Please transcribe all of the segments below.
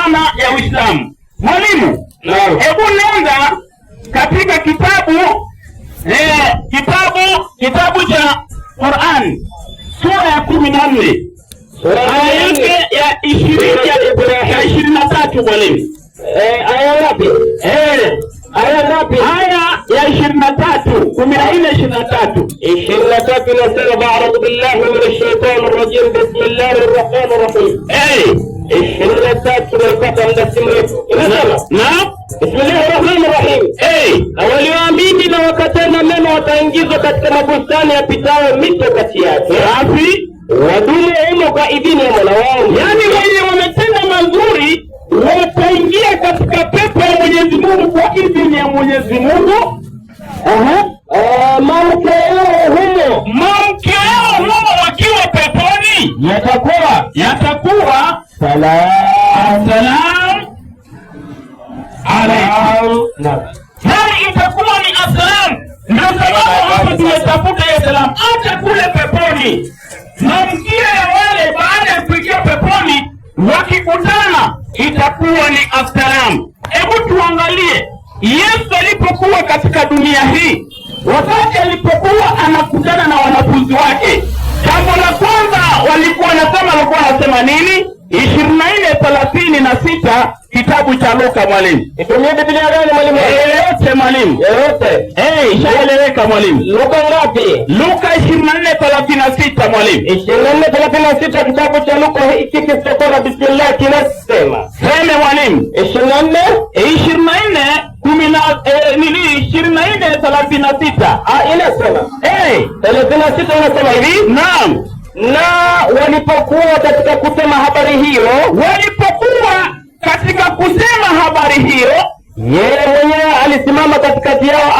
maana ya Uislamu. Mwalimu, hebu nenda katika kitabu cha Qur'an sura ya 14 aya yake ya 23 mwalimu. Aya ngapi? Aya ngapi? Aya ya 23, 14:23. 23 inasema ba'udhu billahi minash shaitani rajim bismillahir rahmanir rahim. 23 tunapata muda si mrefu. Inasema naam, bismillahir rahmanir rahim. Na walioamini na wakatenda mema wataingizwa katika mabustani yapitayo mito kati yake. safi, Wadumu humo kwa idhini ya Mola wao. yani wenye wametenda mazuri wataingia katika pepo ya Mwenyezi Mungu kwa idhini ya Mwenyezi Mungu. Mamke yao humo wakiwa peponi yatakuwa salam alaykum. Yani itakuwa ni assalam. Ndio sababu hapa tumetafuta ya salam hata kule peponi. Mamkia ya wale baada ya kuingia peponi wakikutana itakuwa ni assalam. Hebu tuangalie Yesu alipokuwa katika dunia hii, wakati alipokuwa anakutana na wanafunzi wake, jambo la kwanza walikuwa wanasema nini? 24:36 kitabu cha Luka mwalimu. Itumie Biblia gani mwalimu? Yote mwalimu. Yote. Ishaeleweka mwalimu. Luka ngapi? Luka 24:36 mwalimu. 24:36 kitabu cha Luka hiki kisoma bismillah kinasema. Sema mwalimu. 24:36. Inasema. 36 inasema hivi. Naam. Na walipokuwa katika kusema habari hiyo, yeye mwenyewe alisimama katikati yao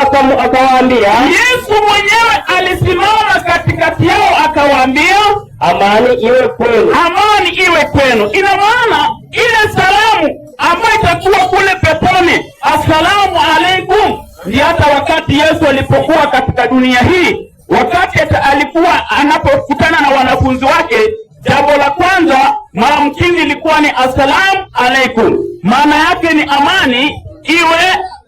akawaambia. Yesu mwenyewe alisimama katikati yao akawaambia, amani iwe kwenu. Amani iwe kwenu. Ina maana ile salamu ambayo itakuwa kule peponi, assalamu alaikum, ndio hata wakati Yesu alipokuwa katika dunia hii, wakati alikuwa anapokutana na wanafunzi wake, jambo la kwanza maamkini ilikuwa ni assalamu alaikum. Maana yake ni amani iwe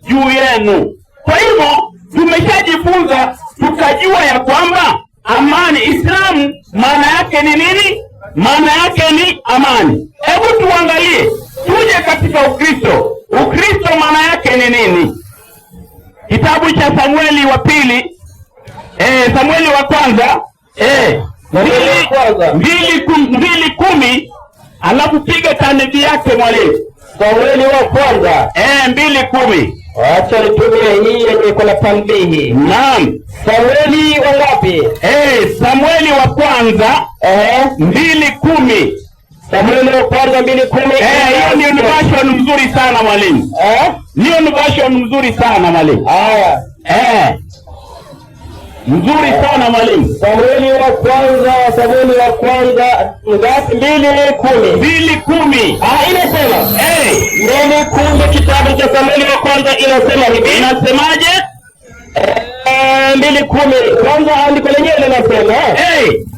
juu yenu. Kwa hivyo tumeshajifunza tukajua ya kwamba amani, Islamu maana yake ni nini? Maana yake ni amani. Hebu tuangalie, tuje katika Ukristo. Ukristo maana yake ni nini? Kitabu cha Samueli wa pili, Samueli wa kwanza 2:10, alafu piga tanidi yake mwalimu. Samueli wa kwanza 2:10. Acha nitumie hii yenye kuna tanbihi. Naam. Samueli wangapi? Samueli wa kwanza 2:10. Samueli wa kwanza 2:10. Hiyo ni version mzuri sana mwalimu. Hiyo ni version mzuri sana mwalimu. Mzuri sana mwalimu. Samueli wa kwanza ngapi? 2:10. 2:10. Inasema 2:10 kitabu cha Samueli wa kwanza inasema hivi. Inasemaje? 2:10. Kwanza andiko lenyewe linasema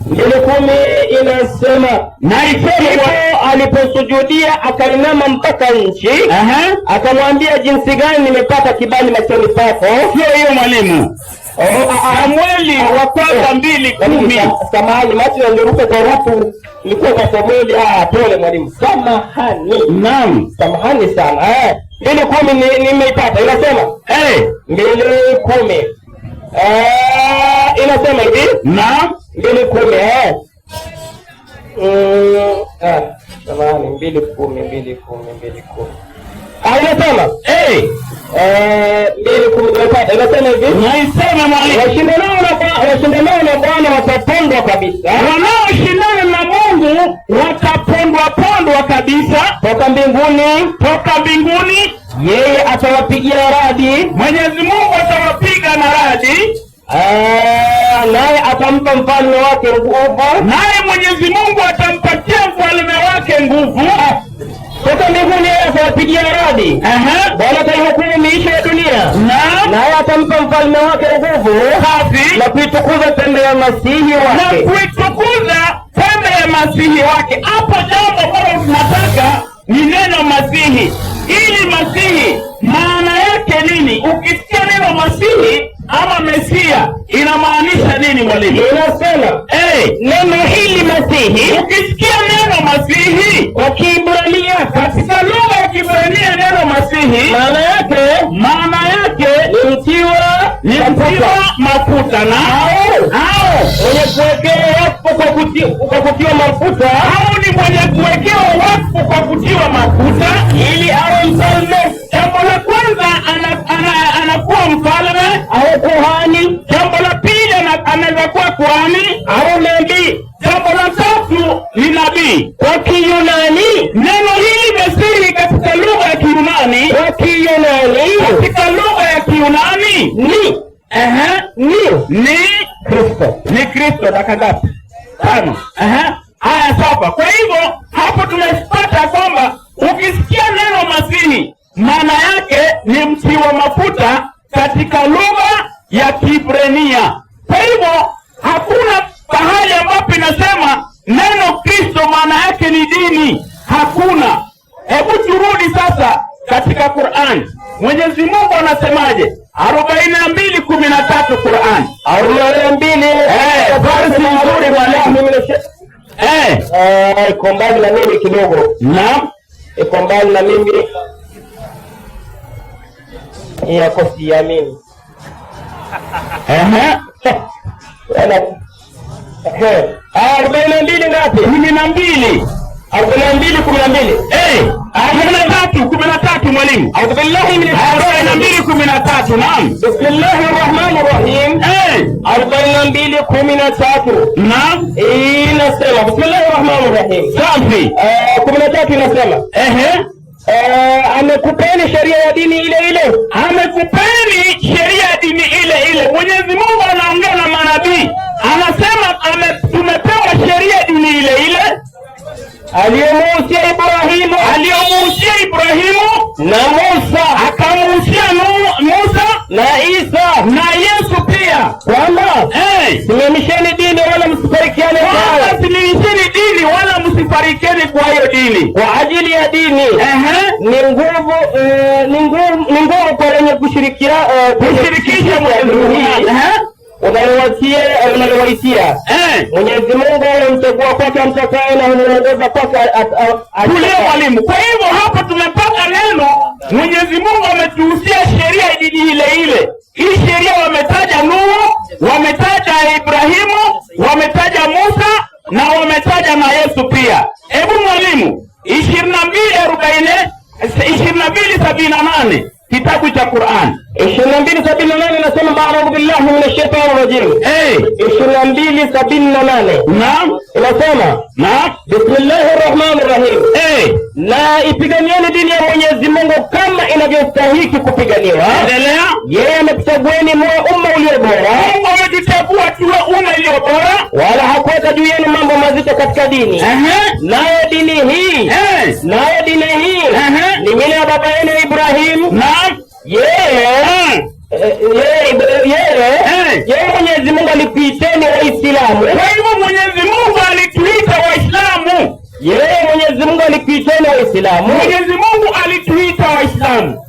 2:10 inasema, na Ibrahimu aliposujudia akainama mpaka nchi, akamwambia, jinsi gani nimepata kibali machoni pako. Sio hiyo mwalimu. Samueli wa kwanza 2:10. Samahani, macho yangeruka kwa watu. Nilikuwa kwa Samueli. Pole mwalimu. Samahani. Naam. Samahani sana. 2:10 nimeipata. Inasema 2:10. Inasema hivi. Naam. 2:10. Samahani, 2:10. Inasema 2:10 inasema hivi. Naisema mwalimu. Washindanao na Bwana watapondwa kabisa. Wanaoshindana na Mungu watapondwa kabisa toka mbinguni. Yeye atawapigia radi. Mwenyezi Mungu atawapiga na radi. Naye atampa mfalme wake nguvu. Naye Mwenyezi Mungu atampatia mfalme wake nguvu. Toka mbinguni yeye atawapigia radi. Bwana ataihukumu miisho ya dunia. Naye atampa mfalme wake nguvu na kuitukuza pembe ya Masihi wake. Hapo jambo ambalo tunataka ni neno Masihi. nini? Ukisikia neno Masihi ama Mesia inamaanisha nini mwalimu? Inasema neno hili Masihi, ukisikia neno Masihi kwa Kiebrania, katika lugha ya Kiebrania neno Masihi maana yake ni mtiwa mafuta na mwenye kuwekewa wakfu kwa kutiwa mafuta, au ni mwenye kuwekewa wakfu kwa kutiwa mafuta ili awe mfalme. Jambo la kwanza anakuwa mfalme au kuhani. Jambo la pili anaweza kuwa kuhani au nabii. Jambo la tatu ni nabii. Kwa Kiyunani neno hili Masihi katika lugha ya Kiyunani, katika lugha ya Kiyunani ni Kristo. Dakika ngapi? 5. Haya, sawa. Kwa hivyo hapo tumepata kwamba ukisikia neno Masihi maana yake ni mtiwa mafuta katika lugha ya Kiebrania. Kwa hivyo hakuna pahali ambapo inasema neno Kristo maana yake ni dini. Hakuna. Hebu turudi sasa katika Qur'an. Mwenyezi Mungu anasemaje? 42:13 Qur'an. 42. Basi nzuri mwalimu. Iko mbali na mimi kidogo. Naam. Iko mbali na mimi. Yako siamini. 42 ngapi? 12. 42:12. 13 mwalimu. A'udhu billahi minash shaitani 42:13. Naam. Bismillahir rahmanir rahim. 42:13. Naam. Inasema bismillahir rahmanir rahim. Safi. 13 inasema amekupeni sheria ya dini ile ile. Amekupeni sheria ya dini ile ile. Mwenyezi Mungu anaongea na manabii. Anasema tumepewa sheria ya dini ile ile aliyomuhusia Ibrahimu na Musa, akamuhusia Musa na Isa na Yesu pia, kwamba simamisheni dini wala msifarikiane kwayo. Simamisheni dini wala msifarikiane kwa hiyo dini. Kwa ajili ya dini ni nguvu kwa wenye kushirikisha Mwenyezi Mungu. Unalowaitia Mwenyezi Mungu anamchagua kwake amtakaye na anaongoza kwake kulia mwalimu. Kwa hivyo hapa tumepata neno Mwenyezi Mungu ametuhusia sheria dini ile ile. Hii sheria wametaja Nuhu, wametaja Ibrahimu, wametaja Musa na wametaja na Yesu pia. Hebu mwalimu, 22:78 kitabu cha Qur'an 22:78 nasema ba'udhu billahi minash shaitani rajim. 22:78. Naam. Inasema bismillahir rahmanir rahim. Na ipiganieni dini ya Mwenyezi Mungu kama inavyostahili kupiganiwa. Endelea. Yeye amekuchagueni mwe umma ulio bora. Mungu ametuchagua tuwe umma ulio bora, wala hakuweka juu yenu mambo mazito katika dini. Nayo dini hii ni ile ya baba yenu Ibrahim. Naam. Yeye Mwenyezi Mungu alikuiteni Waislamu. Kwa hivyo Mwenyezi Mungu alituita Waislamu. Yeye Mwenyezi Mungu alikuiteni Waislamu. Mwenyezi Mungu alituita Waislamu.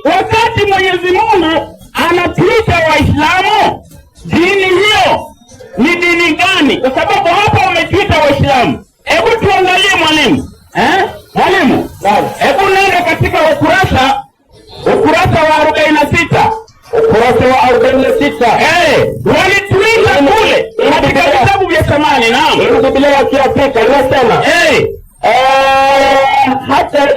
Wakati Mwenyezi Mungu anatuita Waislamu, dini hiyo ni dini gani? Kwa sababu hapa wametuita Waislamu. Hebu tuangalie mwalimu. Mwalimu, hebu nenda katika ukurasa wa 46. Ukurasa wa 46. Walituita kule katika vitabu vya zamani. Naam. Biblia ya Kiafrika inasema hata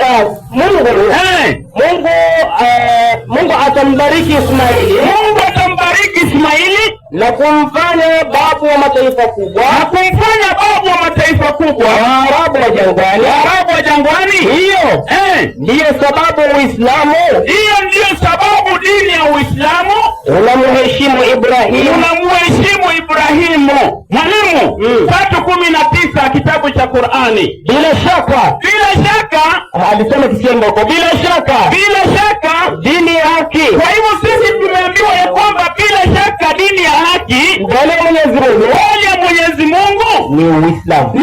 Mungu atambariki Ismaili. Mungu atambariki Ismaili na kumfanya babu wa mataifa kubwa. Waarabu wa jangwani. Hiyo ndiyo sababu Uislamu. Hiyo ndiyo sababu dini ya Uislamu unamheshimu Ibrahimu. Mwalimu, 3:19 kitabu cha Qur'ani. Bila shaka alisema kisembo, bila shaka dini ya haki. Kwa hivyo sisi tumeambiwa ya kwamba bila shaka dini ya haki mbele ya Mwenyezi Mungu ni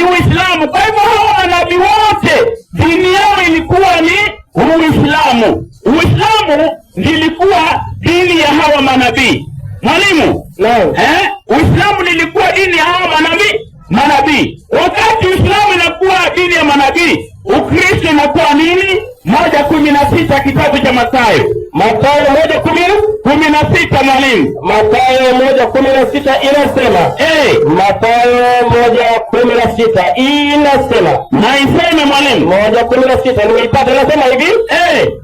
Uislamu. Kwa hivyo hao manabii wote dini yao ilikuwa ni Uislamu. Uislamu lilikuwa dini ya hawa manabii. Mwalimu, Uislamu lilikuwa dini ya hawa manabii. Wakati Uislamu inakuwa dini ya manabii, Ukristo inakuwa nini? 1:16 kitabu cha Mathayo. Mathayo 1:16 mwalimu. Mathayo 1:16 inasema. Mathayo 1:16 inasema. Na iseme mwalimu. 1:16 nimeipata, inasema hivi.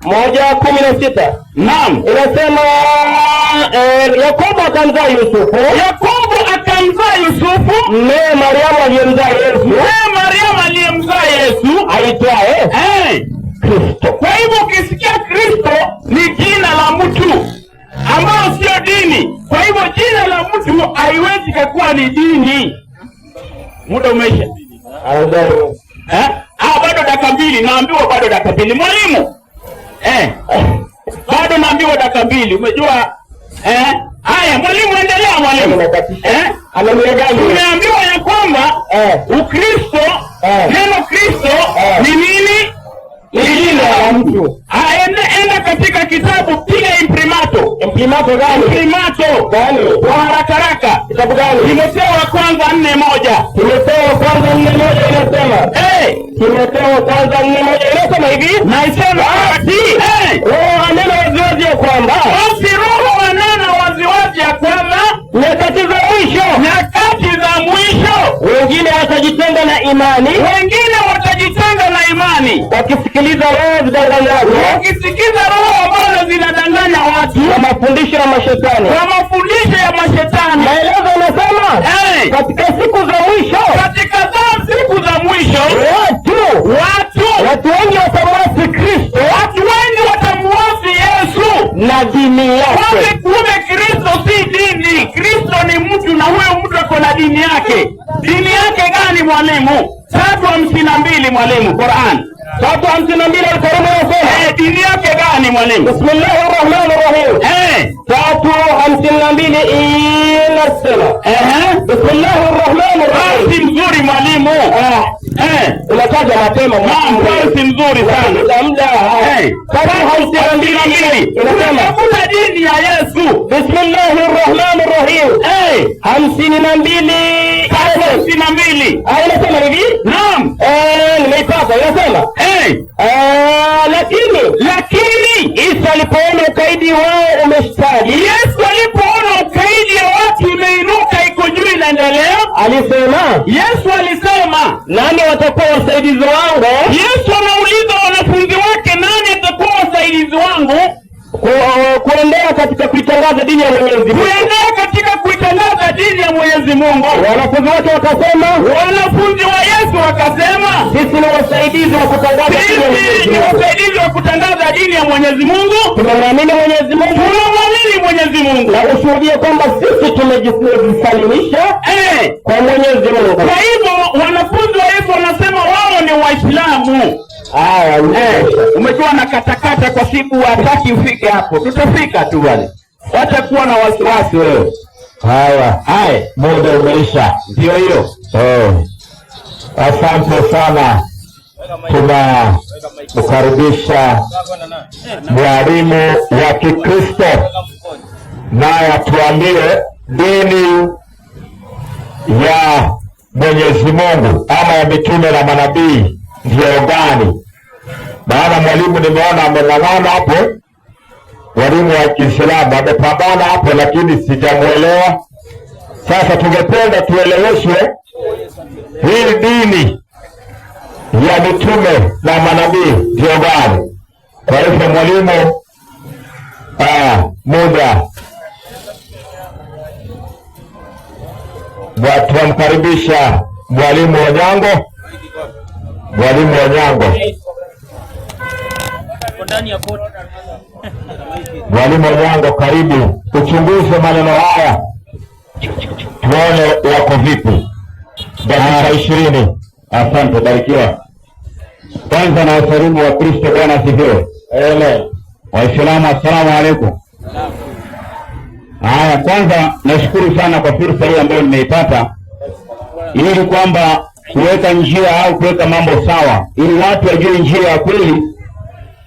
1:16. Naam. Inasema Yakobo akamzaa Yusufu. Yakobo akamzaa Yusufu. Naye Mariamu aliyemzaa Yesu. Aitwaye Kristo. Kwa hivyo ukisikia Kristo ni jina la mtu ambao sio dini. Kwa hivyo jina la mtu haiwezi kuwa ni dini. Muda umeisha. Bado dakika mbili. Naambiwa bado dakika mbili mwalimu. Bado naambiwa dakika mbili. Umejua? Haya mwalimu, endelea mwalimu. Tumeambiwa ya kwamba Ukristo, neno Kristo ni nini? Ni jina la mtu. Enda katika kitabu, piga imprimato. Imprimato gani? Imprimato gani? Kwa haraka. Kitabu gani? Timotheo wa kwanza 4:1. Timotheo wa kwanza 4:1 inasema. Timotheo wa kwanza 4:1 inasema hivi. Na isema Roho anena waziwazi ya kwamba. Basi Roho anena waziwazi ya kwamba nyakati za mwisho wengine watajitenga na imani. Wakisikiliza roho ambazo zinadanganya watu. Kwa mafundisho ya mashetani. Maelezo yanasema katika siku za mwisho watu wengi watamuasi Kristo. Yesu na dini yake. Kumbe Kristo si dini. Kristo ni mtu, na huyo mtu ako na dini yake. Dini yake gani mwalimu? 3:52 mwalimu, Qur'an 3:52 Al-Karim inasema. Dini yake gani mwalimu? Bismillahirrahmanirrahim. 3:52 inasema. Bismillahirrahmanirrahim. Si mzuri mwalimu. Unataja mapema mwalimu. Si mzuri sana. Muda. 3:52 inasema kuna dini ya Yesu. Bismillahirrahmanirrahim. 52. Inasema hivi. Naam. Nimeipata. Inasema. Lakini Isa alipoona ukaidi wao umeshtadi. Yesu alipoona ukaidi ya watu imeinuka iko juu inaendelea. Yesu alisema, nani watakuwa wasaidizi wangu? Yesu anauliza wanafunzi wake, nani atakuwa wasaidizi wangu? Kuendea katika kuitangaza dini ya Mwenyezi Mungu. Wanafunzi wake wakasema, wanafunzi wa Yesu wakasema, sisi ni wasaidizi wa kutangaza dini ya Mwenyezi Mungu. Tunamwamini Mwenyezi Mungu. Na ushuhudie kwamba sisi tumejisalimisha kwa Mwenyezi Mungu. Kwa hivyo wanafunzi wa Yesu wanasema wao ni Waislamu. Umejua na katakata kwa siku hataki ufike hapo. Tutafika tu wale. Wacha kuwa na wasiwasi wewe. Haya, muda umeisha. Ndio hiyo. Asante sana. Tunakukaribisha mwalimu wa Kikristo naye atuambie dini ya Mwenyezi Mungu ama ya mitume na manabii ndio gani? Maana mwalimu nimeona ameng'ang'ana hapo, mwalimu wa Kiislamu amepambana hapo, lakini sijamuelewa. Sasa tungependa tueleweshwe hii dini ya mitume na manabii ndio gani? Kwa hivyo mwalimu, muda tunamkaribisha mwalimu Onyango. Mwalimu Onyango. Mwalimu Onyango, karibu uchunguze maneno haya tuone yako vipi. Dakika 20. Asante, barikiwa. Kwanza na wasalimu wa Kristo, Bwana asifiwe. Amen. Waislamu, assalamu alaykum. Haya, kwanza nashukuru sana kwa fursa hii ambayo nimeipata ili kwamba kuweka njia au kuweka mambo sawa ili watu wajue njia ya kweli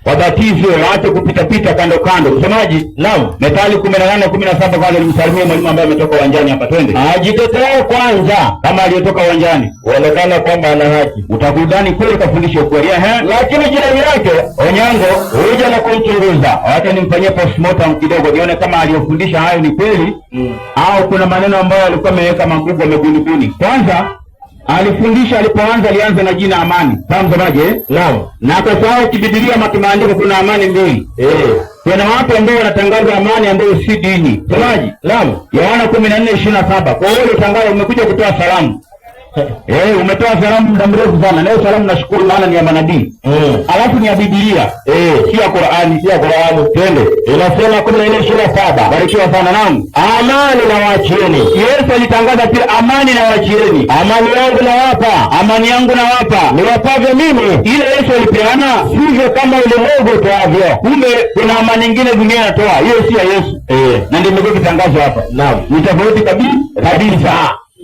wabatizwe, waache kupita kando kando. Msemaji? Naam. Methali 18:17 kwanza nimsalimie mwalimu ambaye ametoka uwanjani hapa, twende. Ajitetee kwanza kama aliyotoka uwanjani. Uonekana kwamba ana haki. Utakudani kweli kafundisha ukweli. Lakini jirani yake Onyango huja na kumchunguza. Wacha nimfanyie postmortem kidogo nione kama aliyofundisha hayo ni kweli au kuna maneno ambayo alikuwa ameweka magugu amegunibuni. Kwanza alifundisha alianza na jina amani. Sawa msemaji? Naam. Na akasahau kibibilia maandiko kuna amani mbili. Kuna watu ambao wanatangaza amani ambayo si dini. Msemaji? Naam. Yohana 14:27. Kwa hiyo utangaza umekuja kutoa salamu. Umetoa salamu muda mrefu sana. Leo salamu nashukuru maana ni ya manabii. Alafu ni ya Biblia. Si ya Qur'ani, si ya Qur'ani. Twende. Inasema 14:27. Barikiwa sana. Naam. Amani na waachieni. Yesu alitangaza pia amani na waachieni. Amani yangu nawapa. Amani yangu nawapa. Niwapavyo mimi. Ile Yesu alipeana sivyo kama ulimwengu utoavyo. Kumbe kuna amani nyingine dunia inatoa. Hiyo si ya Yesu. Na ndio imekuwa kitangazo hapa. Naam. Ni tofauti kabisa.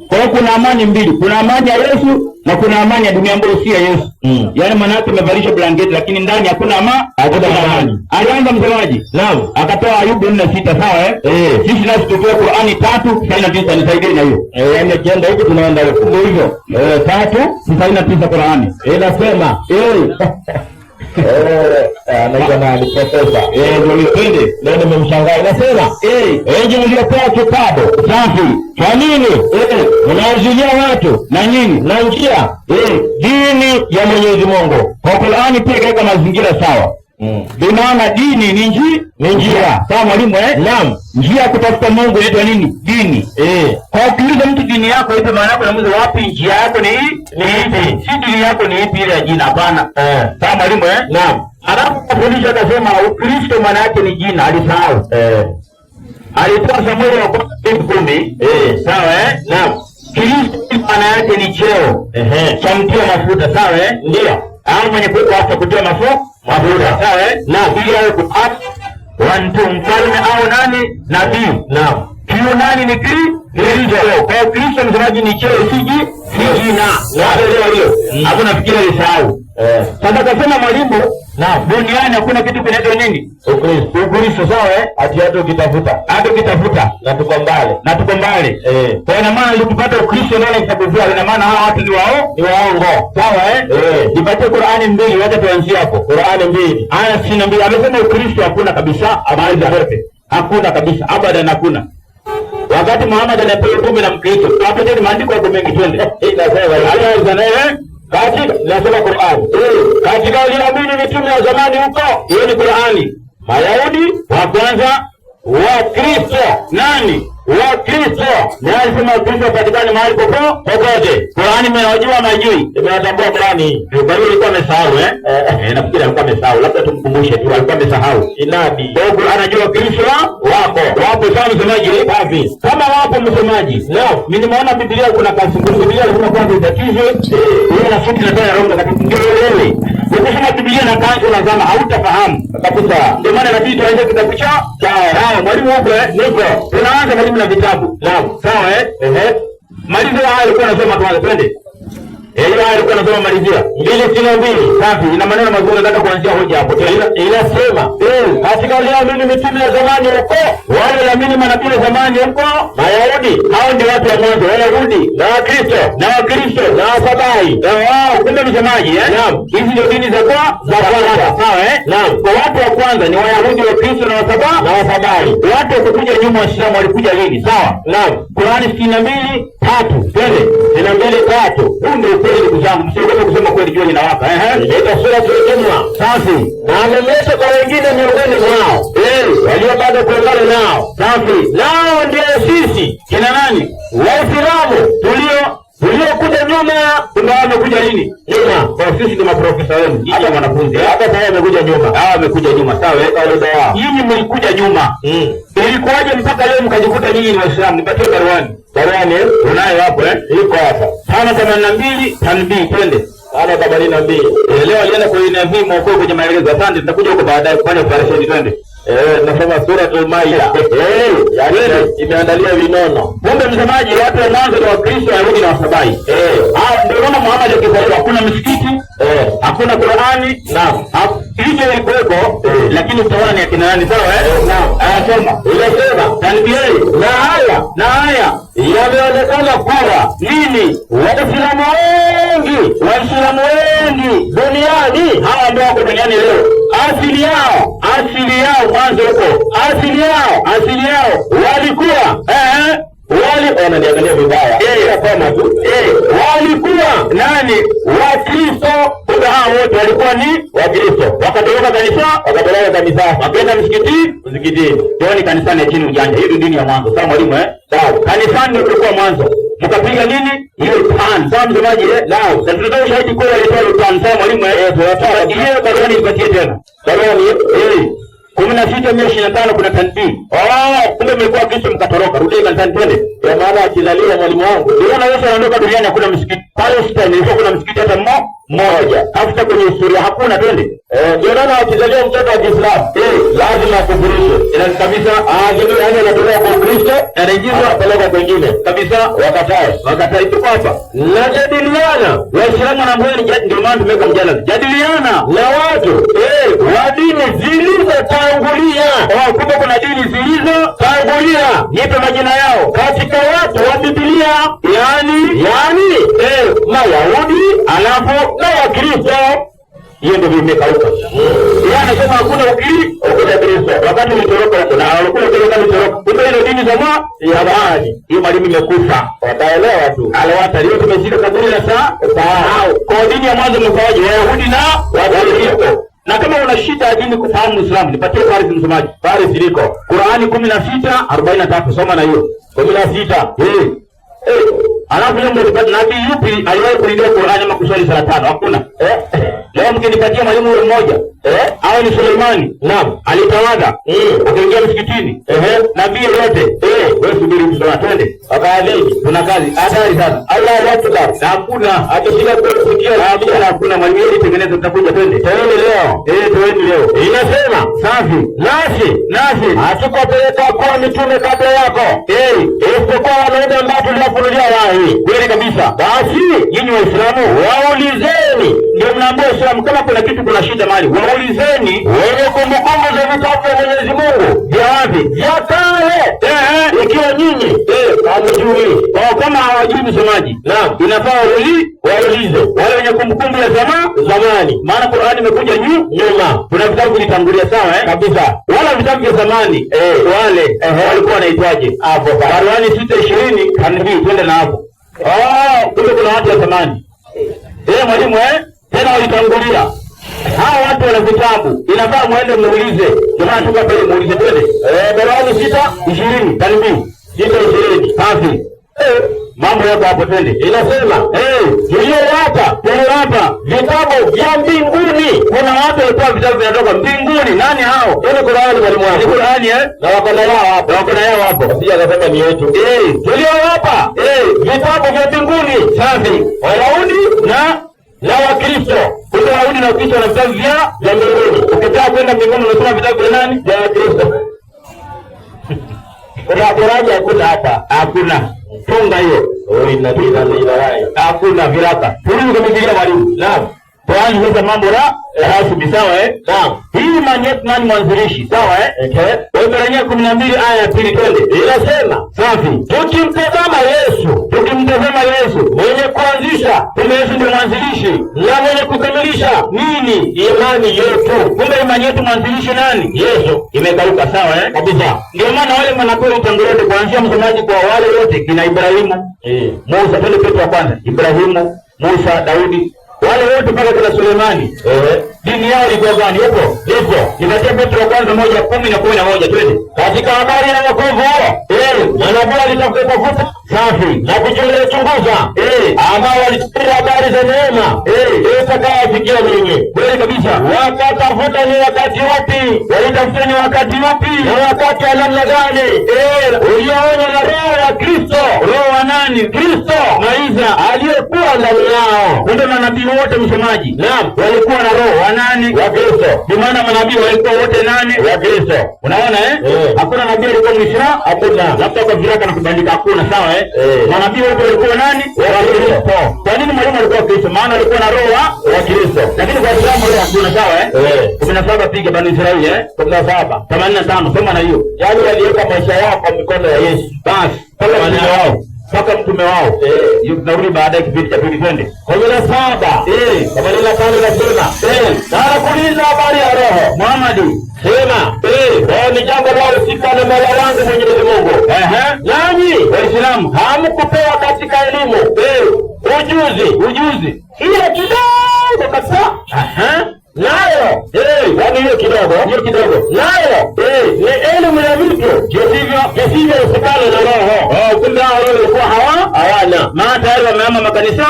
Kwa hiyo kuna amani mbili. Kuna amani ya Yesu na kuna amani ya dunia ambayo si ya Yesu. Yaani maana yake umevalishwa blanketi lakini ndani hakuna amani. Alianza msemaji? Naam. Akatoa Ayubu 4:6, sawa Sisi nasi tutoe Qur'ani 3:99 nisaidie na hiyo. Yaani kienda huko tunaenda huko. Ndio hivyo. 3:99 Qur'ani. Inasema anaitwa nani profesa? Ndio twende. Leo nimemshangaa. Inasema enyi mliopewa kitabu safi. Kwa nini mnawazuia watu na nini na njia dini ya Mwenyezi Mungu? Kwa Qur'ani pia kaeka mazingira sawa. Bimaana dini ni njia. Sawa mwalimu Naam. Njia kutafuta Mungu inaitwa nini? Dini. Kwa ukiuliza mtu dini yako ipi maana yako namuuliza wapi njia yako ni ipi? Si dini yako ni ipi ile ya jina hapana. Sawa mwalimu Naam. Alafu kufundisha akasema Ukristo maana yake ni jina, alisahau. Alitoa Samueli wa 10. Sawa Naam. Kristo maana yake ni cheo. Cha mtia mafuta, sawa Ndio. Au mwenye kuwapa kutia mafuta, sawa Naam. Ili awe kupata wantu mfalme au nani nabii. Naam. Hiyo nani ni Kristo. Kwa Kristo msemaji ni cheo si jina. Naelewa hiyo. Hapo nafikiri alisahau. Sasa akasema mwalimu, duniani hakuna kitu kinaitwa nini? Ukristo, sawa Ati hata ukitafuta na tuko mbali. Kwa ina maana ukipata Ukristo ndani ya kitabu vyao ina maana hawa watu ni waongo. Sawa Nipatie Qur'ani 2, wacha tuanzie hapo. Qur'ani 2 aya 62. Amesema Ukristo hakuna kabisa, habari zote. Hakuna kabisa, abadan hakuna. Wakati Muhammad anapewa utume na Mkristo, hapo ndio maandiko yako mengi twende. Nasema Qur'ani. Katika waliamini mitume wa zamani huko, hiyo ni Qur'ani. Mayahudi wa kwanza, Wakristo. Nani? Wakristo. Na alisema Kristo patikane mahali popote. Qur'ani mnajua majui. Nimewatambua Qur'ani. Kwa hiyo alikuwa amesahau nafikiri alikuwa amesahau. Labda tumkumbushe tu alikuwa amesahau. Inabi. Kwa hiyo anajua Kristo wapo sana msemaji wapi? Kama wapo msemaji. Leo mimi nimeona Biblia kuna kazi ngumu. Biblia lazima kwanza itatizwe. Wewe na futi na tena Roho Mtakatifu ndio wewe. Ukisema Biblia na kanzu lazima hautafahamu. Kabisa. Ndio maana inabidi tuanze kitabu cha mwalimu huko niko. Tunaanza mwalimu na vitabu. Naam. Sawa Malizia haya alikuwa anasema tuanze twende. Hiyo alikuwa anasema malizia. 2:62. Safi. Ina maneno mazuri nataka kuanzia hoja hapo. Inasema katika waliamini mitume ya zamani huko, wale waliamini manabii wa zamani huko, Mayahudi, hao ndio watu wa mwanzo, Wayahudi na Wakristo na Wasabai. Wao kumbe msemaji Naam. Hizi ndio dini za kwanza. Sawa Naam. Kwa watu wa kwanza ni Wayahudi, Wakristo na Wasabai. Watu walikuja nyuma Waislamu walikuja lini? Sawa? Naam. Qur'ani 62:3. Twende. 62:3. Huu ndio kweli ndugu zangu, msiogope kusema kweli, jua linawaka. Ndio sura ya safi. Na amemleta kwa wengine miongoni mwao. Walio bado kuungana nao. Safi. Nao ndio sisi. Kina nani? Waislamu tuliokuja nyuma. Ndio wamekuja lini? Nyuma. Kwa sisi ndio maprofesa wenu. Hata wanafunzi. Hata sasa wamekuja nyuma. Hao wamekuja nyuma. Sawa, kawaida yao. Nyinyi mlikuja nyuma. Ilikuwaje mpaka leo mkajikuta nyinyi ni Waislamu? Nipatie baruani unayo hapo iko hapa. 5:82 tanbii twende. 5:82. Leo alienda kwa nabii mwokoe kwenye maelezo. Asante, tutakuja huko baadaye kufanya operation twende. Nasema suratul Maida. Imeandalia vinono. Kumbe msemaji, watu wa mwanzo ni Wakristo, Wayahudi na Wasabai. Ndio kama Muhammad akizaliwa hakuna msikiti, hakuna Qur'ani. Naam. Hicho ilikuwepo huko, lakini utaona ni akina nani, sawa Naam. Anasema inasema tanbih na haya yameonekana kuwa nini, Waislamu wengi duniani, hawa ndio wako duniani leo, asili yao mwanzo huko, asili yao walikuwa wananiangalia vibaya. Kama tu walikuwa nani? Wakristo. Kumbe hao wote walikuwa ni Wakristo. Wakatoroka kanisa, wakaenda msikitini. Tuone kanisani chini ujanja. Hii dini ya mwanzo. Sawa mwalimu Sawa. Kanisani ndio kulikuwa mwanzo. Mkapiga nini? Ile pan. Sawa msemaji Naam. Na tunataka ushahidi kwa ile pan. Sawa mwalimu tunataka. Hiyo barua nipatie tena. Barua ni 16:25 kuna tanbii. Kumbe mlikuwa Kristo mkatoroka. Rudi kanisani twende. Kwa maana akizaliwa mwalimu wangu. Ndio Yesu anaondoka duniani hakuna msikiti. Palestine ilikuwa kuna msikiti hata mmoja. Tafuta kwenye historia hakuna twende. Ndio maana akizaliwa mtoto wa Kiislamu, lazima akufurishwe. Ila kabisa yani anatolewa kwa Kristo, anaingizwa peleka kwingine. Kabisa wakatai tuko hapa. Na jadiliana. Waislamu na mbweni ndio maana tumeweka mjadala. Jadiliana na watu wa dini zilizotangulia. Kumbe kuna dini zilizotangulia. Nipe majina yao katika watu wa Biblia. Yani Mayahudi alafu na Wakristo. Hiyo ndio vimekauka. Yeye anasema hakuna Ukristo. Wakati mtoroka huko na walikuwa mtoroka. Kumbe ile dini za baadhi. Hiyo mwalimu imekufa. Wataelewa tu. Alawata leo tumeshika kaburi la sahau. Kwa dini ya mwanzo mfawaji Wayahudi na Wakristo. Na kama una shida ya dini kufahamu Uislamu, nipatie Faris msomaji. Faris liko. Qur'ani 16:43 soma na hiyo. 16. Alafu leo nabii yupi aliwahi kuingia Qur'ani ama kuswali sala 5? Hakuna. Leo mkinipatia mwalimu mmoja au ni Suleimani. Naam. Alitawadha. Akaingia msikitini. Nabii yote. Wewe subiri msoma twende. Akaadhi. Tuna kazi. Hatari sana. Allahu Akbar. Hakuna. Akishika kusikia hakuna mwalimu yeye tengeneza tutakuja twende. Twende leo. Twende leo. Inasema safi. Nasi. Hatukopeleka kwa mitume kabla yako. Isipokuwa wanaenda ambao tuliwafunulia wahi. Kweli kabisa. Basi nyinyi Waislamu waulizeni. Ndio mnaambia Waislamu kama kuna kitu kuna shida mali. Waulizeni wenye kumbukumbu za vitabu vya Mwenyezi Mungu. Vya wapi? Vya kale. Ikiwa nyinyi hamjui. Kama hawajui msomaji. Naam. Inafaa waulize. Wale wenye kumbukumbu ya zamani. Maana Qur'ani imekuja nyuma. Kuna vitabu vilitangulia sawa kabisa. Wala vitabu vya zamani wale walikuwa wanaitwaje? Hapo Qur'ani 6:20 kanbi twende na hapo. Kumbe kuna watu wa zamani. Mwalimu tena walitangulia. Hao watu wana vitabu. Inafaa muende muulize. Jamaa tuka pale muulize twende. Qur'ani 6:20 kanbi 6:20 safi. Mambo yako hapo twende. Inasema tuliyowapa vitabu vya mbinguni. Kuna watu walitoa vitabu vinatoka mbinguni. Nani hao? Ile Qur'ani mwalimu wangu. Qur'ani na wakona yao hapo. Sija akasema ni yetu. Tuliyowapa vitabu vya mbinguni. Safi. Wayahudi na Wakristo. Kuna Wayahudi na Wakristo na vitabu vya mbinguni. Ukitaka kwenda mbinguni unasoma vitabu vya nani? Vya Wakristo. Kuna Qur'ani hakuna hapa. Hakuna. Funga hiyo. Hakuna viraka. Tulizo kama Biblia mwalimu. Naam. Tuanze sasa mambo rasmi sawa Naam. Hii maana nani mwanzilishi? Sawa Waebrania 12 aya ya 2 twende. Inasema safi. Tukimtazama Yesu mwenye kuanzisha, Yesu ndiye mwanzilishi na mwenye kukamilisha nini? Imani yetu. Kumbe imani yetu mwanzilishi nani? Yesu. Imekauka sawa kabisa. Ndio maana wale manabii utangulia kuanzia msomaji kwa wale wote kina Ibrahimu, Musa, twende Petro wa kwanza. Ibrahimu, Musa, Daudi, wale wote mpaka kuna Suleimani. Dini yao ilikuwa gani hapo? Nipatie Petro wa kwanza 1:10 na 11 twende. Katika habari ya wokovu manabii alitafuta safi na kuchunguza ambao walichukua habari za neema itakayofikia ninyi. Kweli kabisa. Wakatafuta ni wakati wapi? Walitafuta ni wakati wapi? Na wakati wa namna gani? Uliona na roho ya Kristo. Roho wa nani? Kristo Maisha aliyekuwa ndani yao. Ndio manabii wote msomaji. Naam, walikuwa na roho wa nani? Wa Kristo. Kwa maana manabii walikuwa wote nani? Wa Kristo. Unaona Hakuna nabii alikuwa Muislamu, hakuna. Labda kwa viraka na kubandika hakuna sawa Manabii wote walikuwa nani? Wa Kristo. Kwa nini mwalimu alikuwa Kristo? Maana alikuwa na roho wa Kristo. Lakini kwa Uislamu hakuna sawa 17 piga Bani Israeli 17 85 soma na hiyo. Yaani waliweka maisha yao kwa mikono ya Yesu. Basi mpaka mtume wao. Hiyo tunarudi baadaye kipindi cha pili twende. 17. Kama nina sana nasema. Na kuuliza habari ya Roho. Muhammad sema, ni jambo la usika na Mola wangu Mwenyezi Mungu. Nanyi Waislamu hamkupewa katika elimu ujuzi ile kidogo kabisa. Nayo yaani hiyo kidogo nayo ni elimu ya vitu visivyohusikana na Roho. Kumbe hao walikuwa hawana maana tayari wameama makanisa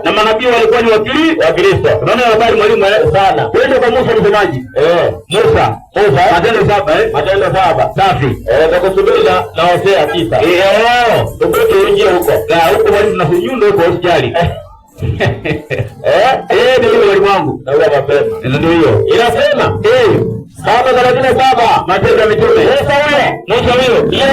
na manabii walikuwa ni wakili wa Kristo. Unaona habari mwalimu sana. Twende kwa Musa msemaji. Musa Matendo 7 safi. Nakusubiri na Hosea 9. Tubuke uje huko. Huko wali tunasujudu huko usijali. Ndio mwalimu wangu. Na mapema. Ndio hiyo. Inasema 7:37 Matendo ya Mitume. Musa huyo. Ndio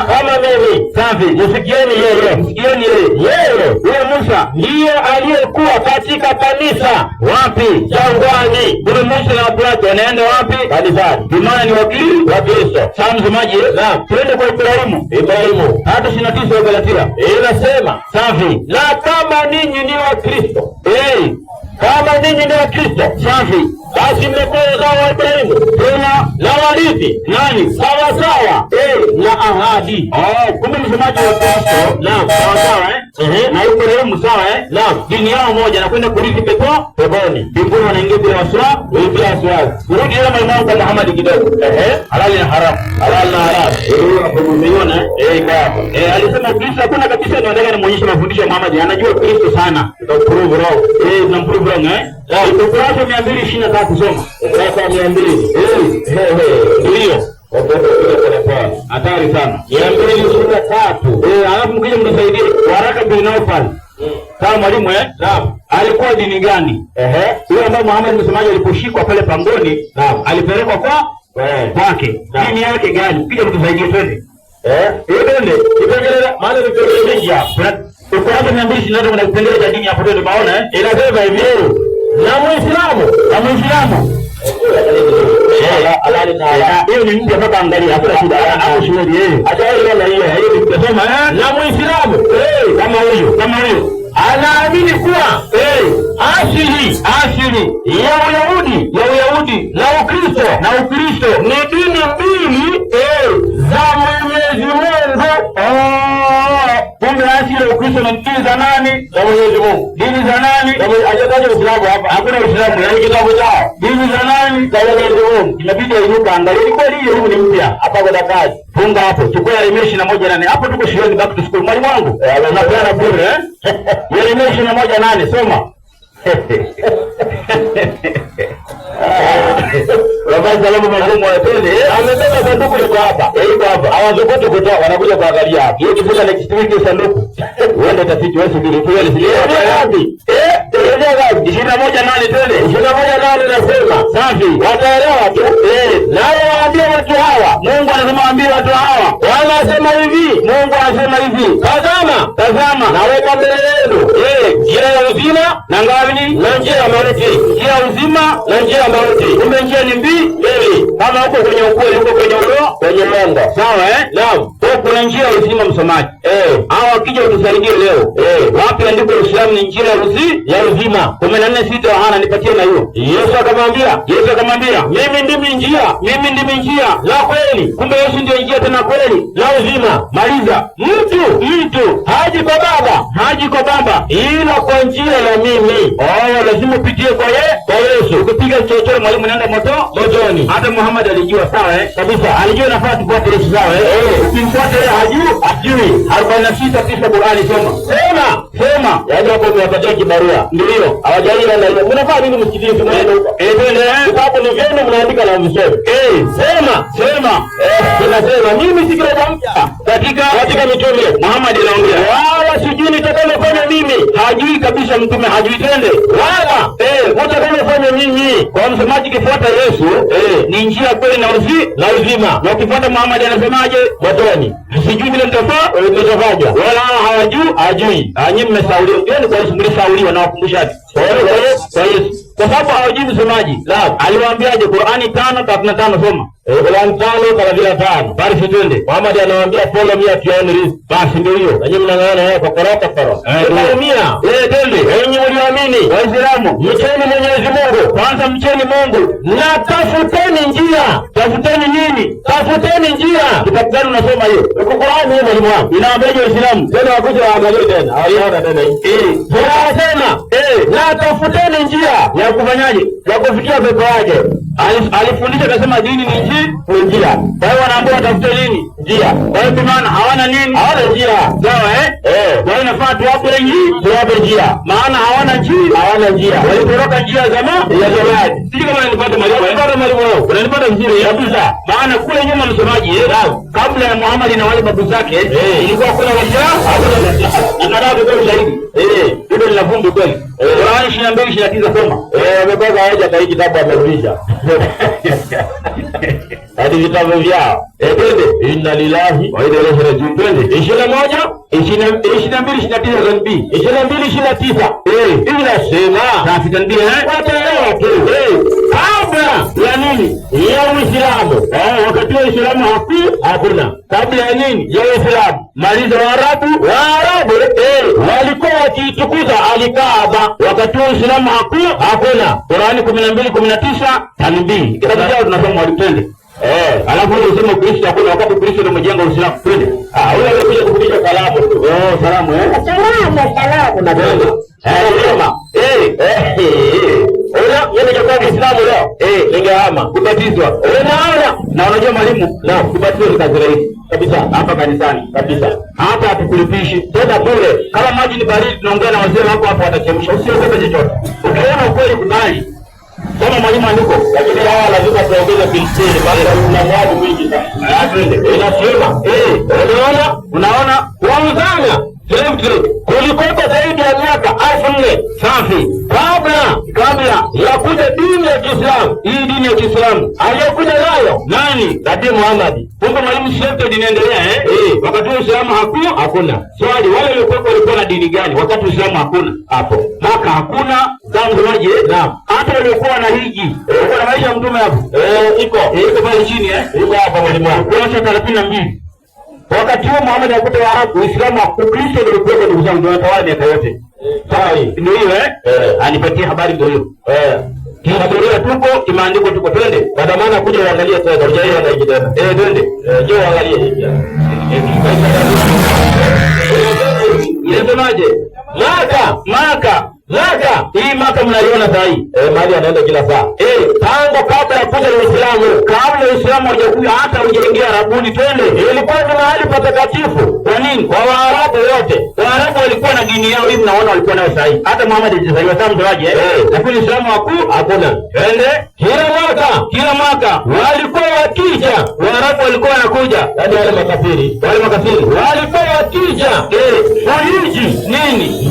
kama mimi safi. Msikieni yeye. Huyo Musa ndiye aliyekuwa katika kanisa. Wapi? Jangwani. Huyo Musa na watu wake wanaenda wapi? Kanisani. Imani ni wakili wa Kristo. Sasa msemaji, twende kwa Ibrahimu. Hata 29 wa Galatia. Inasema safi. Na kama ninyi ni wa Kristo. Kama ninyi ni wa Kristo. Safi. Basi mmekuwa wazao wa Ibrahimu. Tena na warithi nani? Sawa na ahadi. Kumbe msemaji wa Kristo. Naam, sawa na Ibrahimu sawa Naam. Dini yao moja na kwenda kurithi peponi. Mbinguni wanaingia bila wasiwasi. Kurudi ile mambo kwa Muhammad kidogo. Halali na haram. Umeona? Alisema Kristo hakuna kabisa, nataka nimuonyeshe mafundisho ya Muhammad. Anajua Kristo sana. Prove wrong. Tunamprove wrong ukurasa 223 soma. Ukurasa 200. Ndio. Hatari sana. 223. Alafu mkija mnisaidie Waraka bin Nawfal. Kama mwalimu Naam. Alikuwa dini gani? Huyo ambaye Muhammad msemaji aliposhikwa pale pangoni, alipelekwa kwake. Dini yake gani? Kija mtusaidie twende. Twende. Kipengele maana vipengele vingi hapa. Ukurasa 223 kuna kipengele cha dini hapo twende maona Inasema hivi. Na Muislamu. Hiyo ni mpya mpaka angalia hakuna shida. Hapo shule hiyo nikisema na Muislamu kama huyo anaamini kuwa asili ya Uyahudi na Ukristo ni dini mbili za Mwenyezi Mungu. Kumbe asili ya Ukristo na dini za nani? Za Mwenyezi Mungu. Dini za nani? Hajataja Uislamu hapa. Hakuna Uislamu, yaani kitabu chao. Dini za nani? Za Mwenyezi Mungu. Inabidi ainuka angalia. Ni kweli hiyo ni mpya. Hapa kuna kazi. Funga hapo. Chukua Yeremia 21:8. Hapo tuko shuleni back to school. Mwalimu wangu. Anapeana bure Yeremia 21:8 soma. Wafanya salamu magumu watende. Amebeba sanduku liko hapa. Iko hapa. Hawazokote kutoa, wanakuja kuangalia hapa. Hiyo kifuta na kitu sanduku. Uende tafiti wewe subiri. Kwa hiyo ni wapi? Tuelezea wapi? 21:8 twende. 21:8 nasema. Safi. Wataelewa tu. Nao waambie watu hawa. Mungu anasema waambie watu hawa. Wanasema hivi. Mungu anasema hivi. Tazama. Naweka mbele yenu. Njia ya uzima na ngapi? Na njia ya mauti. Njia ya uzima na njia ya mauti. Kumbe njia ni mbili. Kama huko kwenye ukweli, huko kwenye Mungu. Sawa Naam. Kuna njia ya uzima msomaji. Hao akija utusaidie leo. Wapi andiko la Uislamu ni njia ya uzima? 14:6 Yohana nipatie na hiyo. Yesu akamwambia, mimi ndimi njia la kweli. Kumbe Yesu ndio njia tena kweli la uzima. Maliza. Mtu haji kwa Baba ila kwa njia ya mimi. Lazima upitie kwa Yesu. Ukipiga chochote mwalimu nenda motoni. Hata Muhammad alijua sawa kabisa. Alijua nafasi kufuata Yesu sawa Ukimfuata yeye hajui. 46:9 Qur'ani soma. Yaani hapo umewapatia kibarua. Ndio. Hawajaila na hiyo. Mnafanya nini msikitini mnaenda huko? Hapo ni vyenu mnaandika na mseme. Sema. Tunasema mimi si kila mpya. Katika mitume Muhammad anaongea. Wala sijui nitakayofanya mimi. Hajui kabisa mtume hajui twende. Wala utakayofanya mtafanya nini? Kwa msemaji kifuata Yesu ni njia kweli na uzima. Na ukifuata Muhammad anasemaje? Motoni. Sijui vile mtafaa mtafanya. Wala hajui. Nyinyi mmesauliwa. Ndio kwa Yesu mlisauliwa na wakumbushaji. Kwa Yesu. Kwa sababu hawajui msemaji. Aliwaambiaje? Qur'ani 5:35 soma. Qur'ani 5:35. Basi twende. Muhammad anawaambia follow me at your own risk. Basi ndio hiyo. Na nyinyi mnang'ana yeye kwa korota. Follow twende. Wenye mliamini Waislamu, mcheni Mwenyezi Mungu. Kwanza mcheni Mungu. Na tafuteni njia. Tafuteni nini? Tafuteni njia. Kitabu gani unasoma hiyo? Qur'ani hiyo mwalimu wangu. Inawaambia Waislamu. Tena wakuja waangalie tena. Hawaiona tena hii. Tunasema na tafuteni njia ya kufanyaje? Ya kufikia pepo yake. Alifundisha akasema dini ni njia. Kwa hiyo wanaambiwa watafute nini? Njia. Kwa hiyo maana hawana nini? Hawana njia. Sawa Kwa hiyo inafaa tuwape njia. Maana hawana njia. Walitoroka njia za zamani. Sisi kama nilipata mwalimu wao. Unanipata vizuri kabisa. Maana kule nyuma msemaji kabla ya Muhammad na wale babu zake ilikuwa kuna Waislamu, hakuna anadabu kwa ushahidi. Hilo ni vumbi kweli. Qur'ani 22:29 soma. Wamepaka haja kwa kitabu amerudisha. Hadi vitabu vyao. Twende. Inna lillahi wa inna ilaihi rajiun. Twende. 22:29 zambi. 22:29. Hivi nasema. Tafuta ndio wataelewa tu. Kabla ya nini? Ya Uislamu. Wakati wa Uislamu hakuna. Kabla ya nini? Ya Uislamu. Maliza Waarabu walikuwa wakitukuza Al-Kaaba. Wakati wa Uislamu hakuna. Qur'ani 12:19 tanbii. Kitabu chao tunasoma walipende. Alafu unasema Kristo hakuna wakati Kristo ndio mjengo wa Uislamu. Twende. Wewe unakuja kufundisha salamu tu. Salamu Salamu na tena. Sema. Yeye ndio kwa Uislamu leo. Ningehama kubatizwa. Unaona? Na unajua mwalimu, kubatizwa ni kazi rahisi kabisa hapa kanisani kabisa. Hata hatukulipishi tena bure. Kama maji ni baridi tunaongea na wazee wako hapo watachemsha. Usiogope chochote. Ukiona ukweli kubali. Kama mwalimu andiko, lakini hawa lazima tuongeze pilseni bali kuna mwadu mwingi sana. Inasema, unaona wauzana kulikopa zaidi ya miaka 1400 safi kabla ya kuja dini ya Kiislamu. Hii dini ya Kiislamu aliyokuja nayo nani? Nabii Muhammad. Kumbe mwalimu shekte dinaendelea wakati wa Uislamu hakuna. Swali, wale walikuwa na dini gani wakati Uislamu hakuna? Hapo Maka hakuna, zanguaje? Hata walikuwa na hiji. Walikuwa na maisha mtume hapo. Iko pale chini iko hapa mwalimu wangu. Kurasa 32. Wakati huo Muhammad akuta Waarabu, Uislamu Ukristo ndio ulikuwa ndugu zangu ndio watawala miaka yote. Sawa ndio hiyo anipatie habari ndio hiyo. Historia tuko, kimaandiko tuko, twende. Baada maana kuja uangalie tena, hujaelewa na hiki tena. Twende. Njoo uangalie hiki. Inasemaje? Maka. Hii Maka mnaiona saa hii. Mahali anaenda kila saa. Tangu kabla ya kuja Uislamu, kabla Uislamu hajakuja hata hujaingia Arabuni, twende. Ilikuwa ni mahali patakatifu. Kwa nini? Kwa Waarabu wote. Waarabu walikuwa na dini yao, hivi mnaona walikuwa nayo saa hii. Hata Muhammad alizaliwa kama mtawaje? Lakini Uislamu hakuna. Twende. Kila mwaka walikuwa wakija. Waarabu walikuwa wanakuja. Hadi wale makafiri. Walikuwa wakija. Kuhiji nini?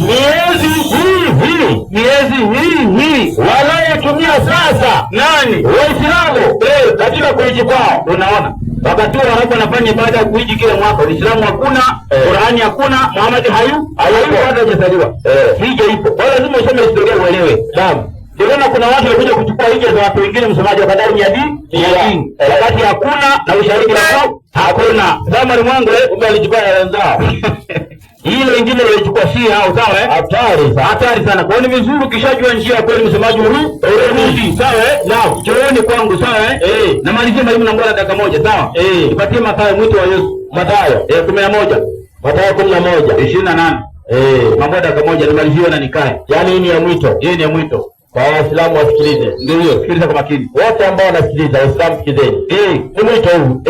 Miezi hii wanayotumia sasa nani? Waislamu katika kuhiji kwao. Unaona? Wakati Waarabu wanafanya ibada ya kuhiji kila mwaka. Uislamu hakuna, Qur'ani hakuna, Muhammad hayupo hata hajazaliwa. Hija ipo. Kwa lazima usome historia uelewe. Ndio kuna watu walikuja kuchukua hija za watu wengine, msomaji wa kadari ya dini. Wakati hakuna na ushahidi wao hakuna. Sasa mwalimu wangu alichukua na wenzao. Hilo wengine walichukua si hao, sawa hatari sana. Kwa hiyo ni vizuri ukishajua njia ya kweli msemaji urudi, sawa chooni kwangu, sawa na malizia mwalimu na mbona dakika moja, sawa nipatie Mathayo, mwito wa Yesu. Mathayo 11. Mathayo 11:28. Mambo dakika moja nimalizie na nikae. Yaani hii ni ya mwito. Kwa Waislamu wasikilize. Ndio, sikiliza kwa makini. Wote ambao wanasikiliza, Waislamu sikilizeni. Ni mwito huu.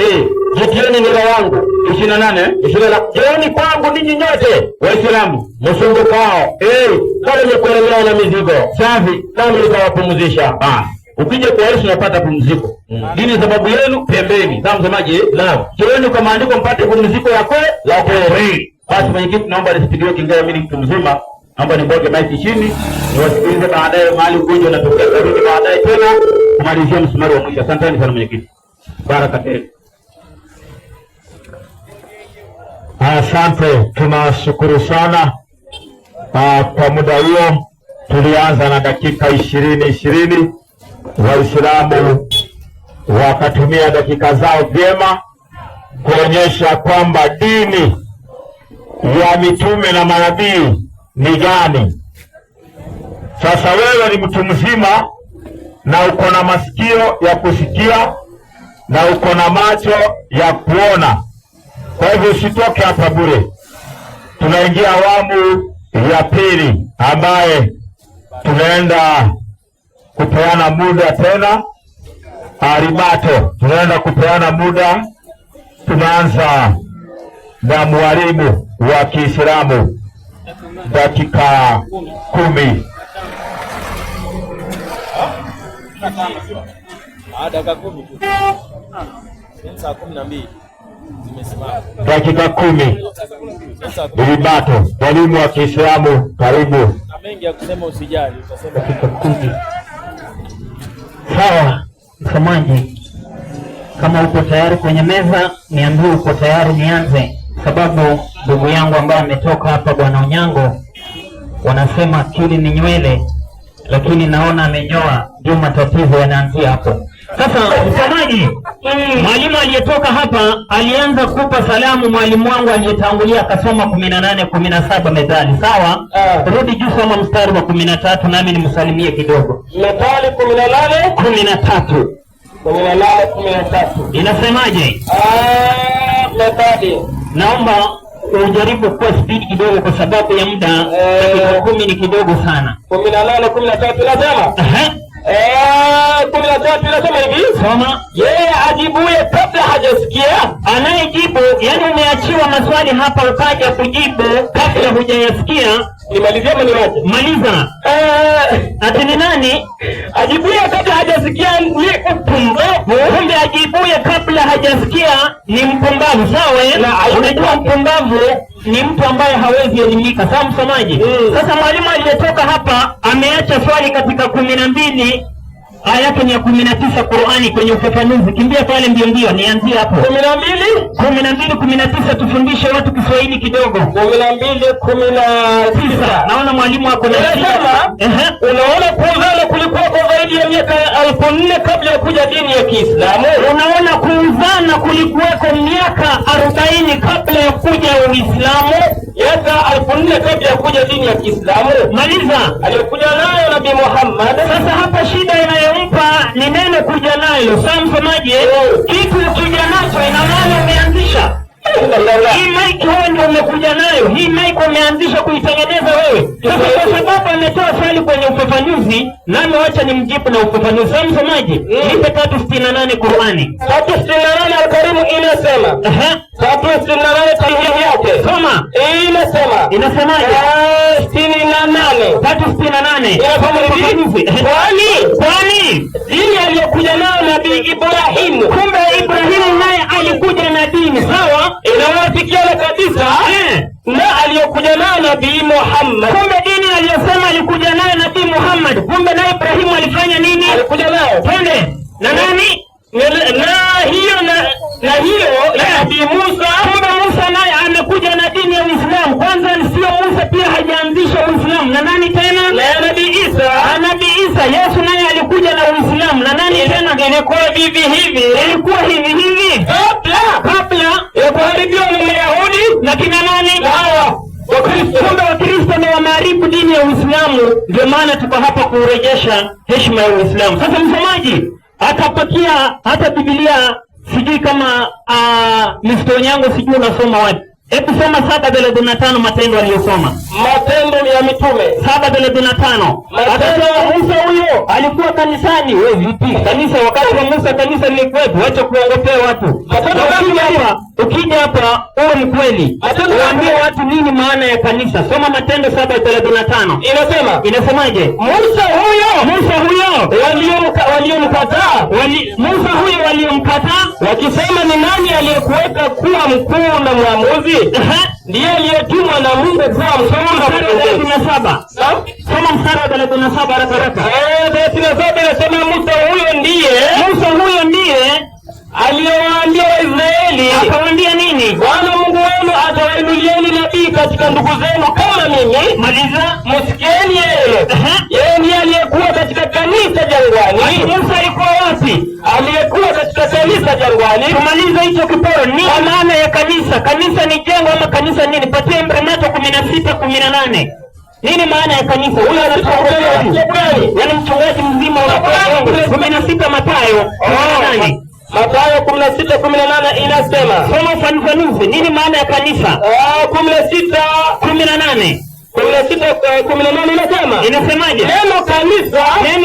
Jitieni nira wangu. 28. Jioni kwangu ninyi nyote Waislamu msumbukao. Wale wenye kuelemewa na mizigo. Safi, nami nitawapumzisha. Ukija kwa Yesu unapata pumziko. Dini sababu yenu pembeni. Sawa msemaji? Jioni kwa maandiko mpate pumziko yako la kweli. Basi mwenyekiti, naomba nisipigiwe kingine mimi mtu mzima. Naomba niboke maiki chini niwasikilize, baadaye mahali ugonjwa unatokea rudi baadaye tena kumalizia msumari wa mwisho. Asanteni sana mwenyekiti. Baraka tena. Asante, tunashukuru sana. Kwa muda huo tulianza na dakika 20 Waislamu wakatumia dakika zao vyema kuonyesha kwamba dini ya mitume na manabii ni gani. Sasa wewe ni mtu mzima na uko na masikio ya kusikia na uko na macho ya kuona, kwa hivyo usitoke hapa bure. Tunaingia awamu ya pili ambaye tunaenda kupeana muda tena aribato, tunaenda kupeana muda. Tunaanza na mwalimu wa Kiislamu dakika 10. Dakika 10 aribato. Mwalimu wa Kiislamu, karibu. Mengi ya kusema usijali, utasema dakika 10. Sawa msemaji, kama uko tayari kwenye meza niambie uko tayari nianze, sababu ndugu yangu ambaye ametoka hapa Bwana Onyango wanasema akili ni nywele, lakini naona amenyoa, ndio matatizo yanaanzia hapo. Sasa msemaji, mwalimu aliyetoka hapa alianza kupa salamu mwalimu wangu aliyetangulia akasoma 18 17 methali. Sawa? Rudi juu soma mstari wa 13 nami nimsalimie kidogo. Methali 18 13. 18 13. Inasemaje? Methali. Naomba ujaribu kwa speed kidogo kwa sababu ya muda, dakika 10 ni kidogo sana. 18 13 lazima. 13 inasema hivi, soma. Yeye ajibuye kabla hajasikia. Anayejibu, yani umeachiwa maswali hapa ukaja kujibu kabla hujayasikia. Nimalizia mniwaje? Maliza. Ati ni nani? Ajibuye kabla hajasikia ni mpumbavu. Kumbe ajibuye kabla hajasikia ni mpumbavu. Sawa? Unajua mpumbavu ni mtu ambaye hawezi elimika. Sawa msomaji? Sasa mwalimu aliyetoka hapa ameacha swali katika 12, aya yake ni ya 19 Qur'ani kwenye ufafanuzi. Kimbia pale mbio nianzie hapo. 12 19 tufundishe watu Kiswahili kidogo. 12 19. Naona mwalimu wako anasema, unaona kuuzana kulikuwa kwa zaidi ya miaka 1400 kabla ya kuja dini ya Kiislamu. Unaona kuuzana kulikuwa miaka 40 kabla ya kuja Uislamu. Miaka 1400 kabla ya kuja dini ya Kiislamu. Maliza. Alikuja nayo Nabii Muhammad. Sasa hapa shida inayompa ni neno kuja nayo. Sasa msemaje? Kitu kuja nacho ina maana umeanzisha. Hii mic wewe ndio umekuja nayo. Hii mic umeanzisha kuitengeneza wewe. Sasa kwa sababu ametoa swali kwenye ufafanuzi, nami wacha nimjibu na ufafanuzi. Sasa msemaje? Nipe 368 Qur'ani. 368 Al-Karim inasema. 368 sahihi yake. Soma. Inasemaje? 68. 368. Kwani dini aliyokuja nayo Nabii Ibrahim. Kumbe Ibrahim naye alikuja na dini, sawa? Inawafikiana kabisa na aliyokuja nayo Nabii Muhammad. Kumbe dini aliyosema alikuja nayo Nabii Muhammad, kumbe na Ibrahim alifanya nini? Alikuja nayo. Twende. Na nani? Na hiyo Nabii Musa. Kumbe Musa naye amekuja na dini ya Uislamu. Kwanza sio Musa pia hajaanzisha Uislamu. Na nani tena? Na Nabii Isa. Nabii Isa Yesu naye alikuja na Uislamu. Na nani tena? Ilikuwa hivi. Ilikuwa hivi. Kabla ya kuharibiwa na Wayahudi na kina nani? Hawa Wakristo. Wakristo ndio wameharibu dini ya Uislamu. Ndio maana tuko hapa kurejesha heshima ya Uislamu. Sasa msomaji atapakia hata Biblia, sijui kama Mr. Onyango sijui unasoma wapi. Hebu soma 7:35 Matendo aliyosoma. Matendo ya Mitume 7:35. Atasema Musa huyo alikuwa kanisani. Wewe vipi? Kanisa wakati wa Musa kanisa lilikuwepo. Acha kuongopea watu. Ukija hapa uwe mkweli. Waambie watu nini maana ya kanisa. Soma Matendo 7:35. Inasemaje? Musa huyo waliomkataa. Musa huyo waliomkataa wakisema ni nani aliyekuweka kuwa mkuu na mwamuzi? Ndiye aliyetumwa na Mungu kuwa msomi. 37. Soma mstari wa 37 haraka. 37 inasema Musa huyo ndiye aliyowaambia Waisraeli, akawaambia nini? Bwana Mungu wenu atawainulieni nabii katika ndugu zenu kama mimi. Maliza. Msikieni yeye. Yeye ndiye aliyekuwa katika kanisa jangwani. Musa alikuwa wapi? Aliyekuwa katika kanisa jangwani. Tumaliza hicho kiporo. Nini maana ya kanisa? Kanisa ni jengo ama kanisa nini? Patie Mathayo 16:18. Nini maana ya kanisa? Huyo anataka yaani mchungaji mzima wa 16 Mathayo 18. Mathayo 16:18 inasema. Soma ufafanuzi. Nini maana ya kanisa? 16:18. 16:18 inasema. Inasemaje? Neno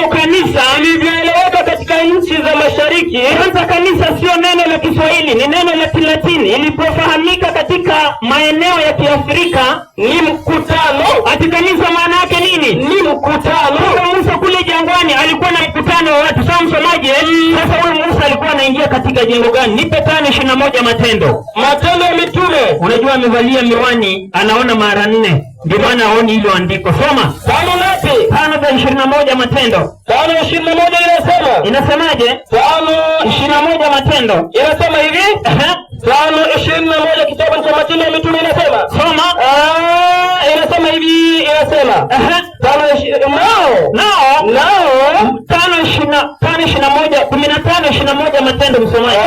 kanisa lilivyoeleweka katika nchi za mashariki. Kwanza kanisa sio neno la Kiswahili, ni neno la Kilatini. Ilipofahamika katika maeneo ya Kiafrika ni mkutano. Ati kanisa maana yake nini? Ni mkutano. Musa kule jangwani alikuwa na mkutano wa watu. Sasa msomaji, sasa huyu Musa alikuwa anaingia katika jengo gani? Nipe 5:21 Matendo ya Mitume. Unajua amevalia miwani, anaona mara 4. Ndio maana haoni hilo andiko. Soma. 5:21 Matendo. 5:21 inasema. Inasemaje? 5:21 Matendo. Inasema hivi? 5:21 kitabu cha Matendo ya Mitume inasema. Soma. Inasema hivi, inasema. 15:21 Matendo msomaji.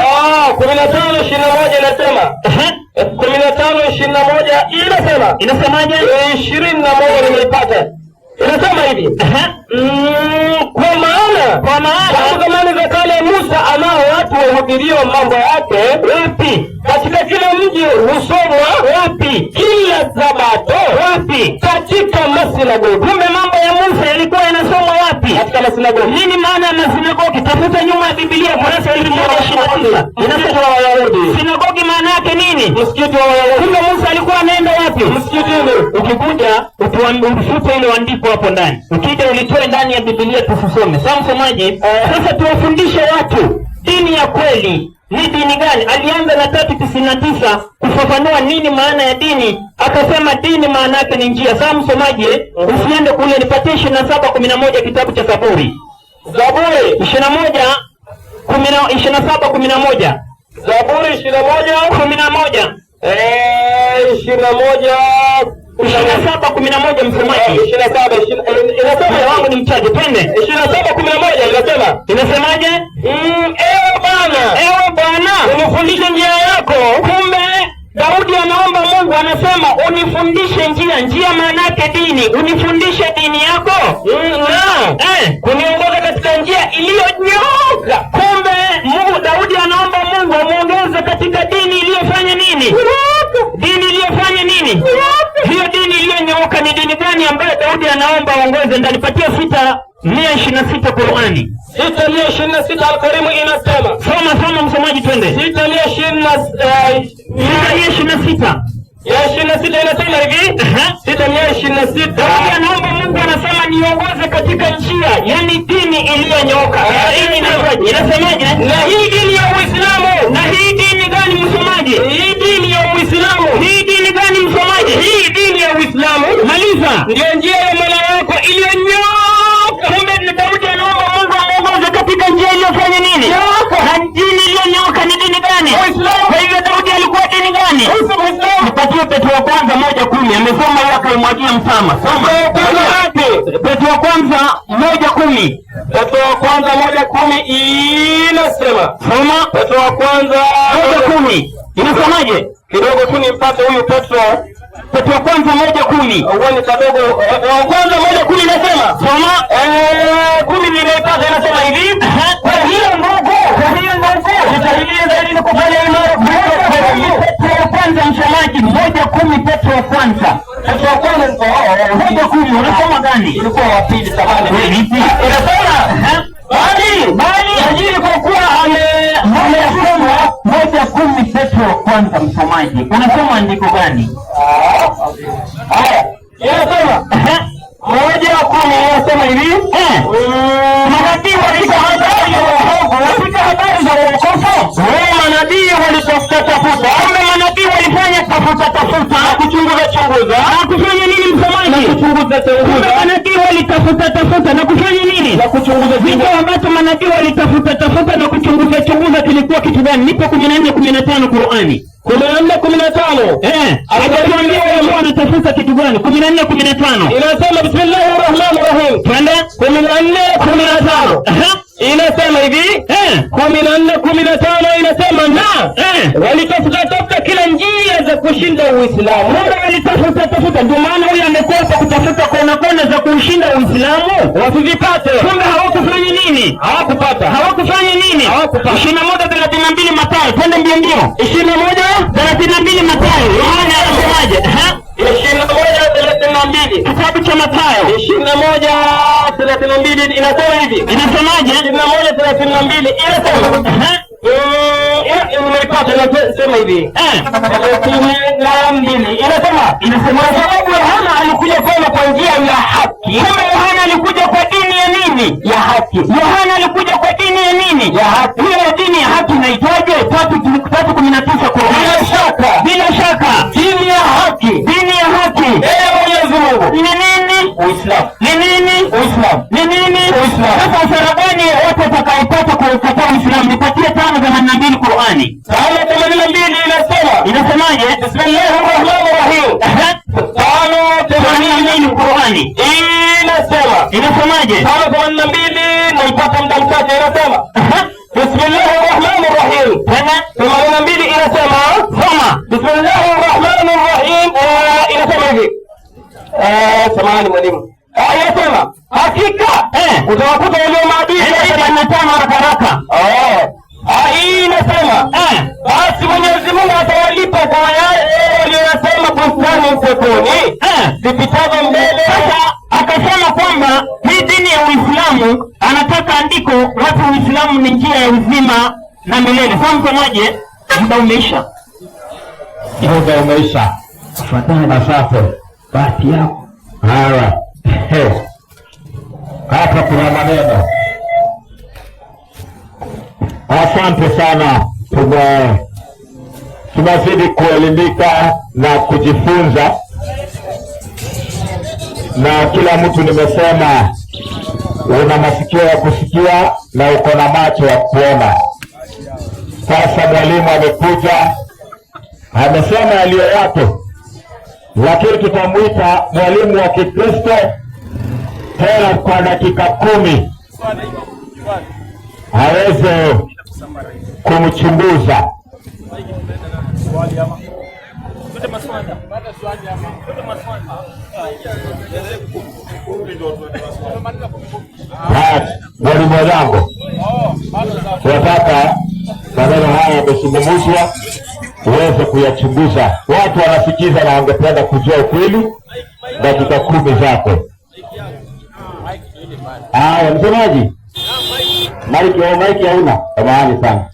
15:21 inasema. 15:21 inasema. Inasemaje? 21 nimeipata. Inasema hivi. Kwa maana zamani za kale Musa anao watu wahubiriwa mambo yake. Wapi? Katika kila mji husomwa. Wapi? Kila Sabato. Wapi? Katika masinagogi. Kumbe mambo ya Musa yalikuwa yanasomwa wapi? Katika masinagogi. Nini maana ya masinagogi? Tafuta nyuma ya Biblia kurasa 129. Inasema Wayahudi. Sinagogi maana yake nini? Msikiti wa Wayahudi. Kumbe Musa alikuwa anaenda wapi? Msikitini. Ukikuja ufute ile andiko hapo ndani. Ukija ulitoe ndani ya Biblia tusome. Sasa msomaji, sasa tuwafundishe watu dini ya kweli ni dini gani? Alianza na 3:99 kufafanua nini maana ya dini. Akasema dini maana yake ni njia. Sasa msomaji, usiende kule, nipatie 27:11 kitabu cha Zaburi. Zaburi 27:11. Zaburi 21:11. 27:11 msemaji. 27 inasema wangu ni mchache. Twende. 27:11 inasema. Inasemaje? Ewe Bwana, unifundishe njia yako. Kumbe Daudi anaomba Mungu, anasema unifundishe njia. Njia maana yake dini. Unifundishe dini yako. Kuniongoza katika njia iliyonyooka. Kumbe Mungu, Daudi anaomba Mungu amuongoze katika dini iliyofanya nini? Dini iliyofanya nini? Hiyo dini iliyonyooka ni dini gani ambayo Daudi anaomba aongoze? Ndanipatia 6:126 Qur'ani. 6:126 Al-Karim inasema. Soma msomaji, twende. 6:126. Ya 26 inasema hivi. 6:126. Daudi anaomba Mungu, anasema niongoze katika njia, yani dini iliyonyooka. Dini inasemaje? Na hii dini ya Uislamu. Na hii dini gani msomaji? Hii dini ya Uislamu. Hii dini gani msomaji? Hii dini ya Uislamu. Maliza. Ndio njia ya Mola wako iliyonyooka. Kumbe Daudi anaomba Mungu amuongoze katika njia iliyofanya nini? Na dini iliyonyooka ni dini gani? Uislamu. Kwa hivyo Daudi alikuwa dini gani? Uislamu. Nipatie Petro wa kwanza 1:10. Amesoma yeye akaimwagia mtama. Soma. Petro wa kwanza 1:10. Petro wa kwanza 1:10 inasema. Soma. Petro wa kwanza 1:10. Inasemaje? Kidogo tu nimpate huyu Petro. Petro wa kwanza 1:10. Uone kadogo. Wa kwanza 1:10 inasema. Soma. 10 nimeipata, inasema hivi. Kwa hiyo ndugu, jitahidi zaidi na kufanya imara. Petro wa kwanza msomaji 1:10. Petro wa kwanza. Petro wa kwanza 1:10. Unasoma gani? Ilikuwa wa pili samani. Inasema bali ajili kwa kuwa amesoma 1:10 Petro kwanza, msomaji. Unasoma andiko gani? Haya. Inasema 1:10 inasema hivi, manabii walikuwa habari za wokovu, walikuwa habari za wokovu. Manabii walitafuta, manabii walifanya tafuta na kuchunguza. Kufanya nini msomaji? Kuchunguza. Manabii walitafuta na kufanya nini? Na kuchunguza. Vitu ambacho manabii walitafuta na kuchunguza kilikuwa kitu gani? Nipo 14:15 Qur'ani. 14:15. Anatuambia wao wanatafuta kitu gani? 14:15. Inasema bismillahirrahmanirrahim. Twende 14:15. Inasema hivi, 14:15 inasema walitafuta kila njia za kushinda Uislamu. Walitafuta, ndio maana huyu amekosa kutafuta kona za kushinda Uislamu wasivipate. Kumbe hawakufanya nini? Hawakufanya nini? 21:32 Mathayo. Twende mbio. 21:32 Mathayo. Yohana anasemaje? 21:32 kitabu cha Mathayo. 21:32 inasema hivi. Inasemaje? 21:32 inasema inasema hivi. 32 inasema sababu Yohana alikuja kwa njia ya haki. Yohana alikuja kwa dini ya nini? Ya haki. Yohana alikuja kwa dini ya nini? Ya haki. Hiyo dini ya haki inaitwaje? 3:19 kwa bila shaka dini ya haki. Mwenyezi Mungu ni nini? Uislamu. Ni nini? Uislamu. Ni nini? Uislamu. Sasa sarabani watu watakaopata kwa kukataa Uislamu, nipatie 5:82 Qur'ani. 5:82 inasemaje? Bismillahirrahmanirrahim. 5:82 Qur'ani. Inasemaje? 5:82 naipata muda mchache inasema. Bismillahirrahmanirrahim. 5:82 inasema, soma. Bismillahirrahmanirrahim. Inasema hivi. Samahani mwalimu. Inasema hakika utawakuta walio maadili 75 haraka. Hii inasema basi Mwenyezi Mungu atawalipa kwa yale waliyosema bustani peponi zipitazo mbele. Sasa akasema kwamba hii dini ya Uislamu anataka andiko watu Uislamu ni njia ya uzima na milele. Sasa msomaje? Muda umeisha. Fuatana na sasa bahati yako. Haya. Hapa kuna maneno. Asante sana. Tunazidi kuelimika na kujifunza, na kila mtu nimesema una masikio ya kusikia na uko na macho ya kuona. Sasa mwalimu amekuja, amesema yaliyo yake, lakini tutamuita mwalimu wa Kikristo tena kwa dakika 10 aweze kumchunguza. Mwalimu wangu, tunataka maneno haya yamezungumzwa uweze kuyachunguza. Watu wanasikiza na wangependa kujua ukweli. Dakika 10 zako. Msemaji, maiki hauna? Tamani sana.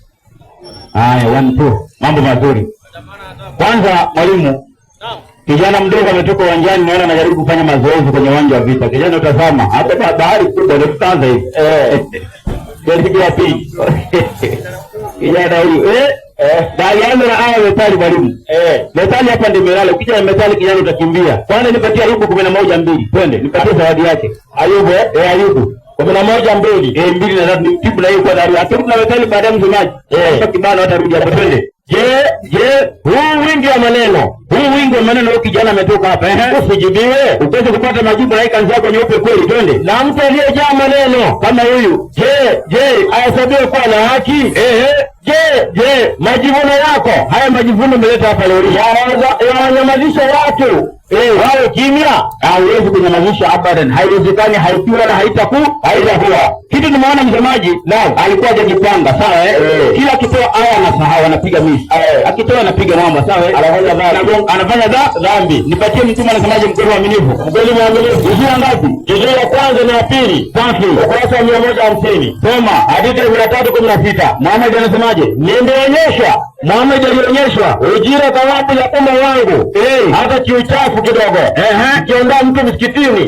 Haya, 1 2. Mambo mazuri. Kwanza mwalimu, kijana mdogo ametoka uwanjani, naona anajaribu kufanya mazoezi kwenye uwanja wa vita. Kijana utazama, hata bahari kubwa ndio tutaanza hivi. Ndio ya pili. Kijana huyu bali yangu na aya metali mwalimu. Metali hapa ndio melala. Ukija na metali kijana utakimbia. Kwanza nipatie Ayubu 11:2. Twende, nipatie zawadi yake. Ayubu, Ayubu 11:2. 2 na 3 tibu na hiyo kwa daru. Atibu na metali baadaye msomaji. Sasa kibana watarudi hapo. Twende. Je, huu wingi wa maneno kijana ametoka hapa. Usijibiwe. Upende kupata majibu na kanzi yako nyeupe kweli. Twende. Na mtu aliyejaa maneno kama huyu. Je, ahesabiwe kuwa na haki? Je, majivuno yako. Haya majivuno umeleta hapa leo. Yananyamazisha watu. wawe kimya. Hauwezi kunyamazisha abadan, haiwezekani, haikuwa na haitakuwa. Kitu nimeona msemaji alikuwa hajajipanga, sawa kila akitoa aya anasahau, anapiga miss, akitoa anapiga mwamba, sawa anafanya dhambi. Nipatie mtume anasemaje? Mkweli mwaminifu, juzuu ngapi? Juzuu ya kwanza na ya pili, safi, ukurasa wa 150. Soma hadithi ya 316. Muhammad anasemaje? Muhammad alionyeshwa ujira thawabu ya umma wangu hata kiuchafu kidogo, kiondoa mtu msikitini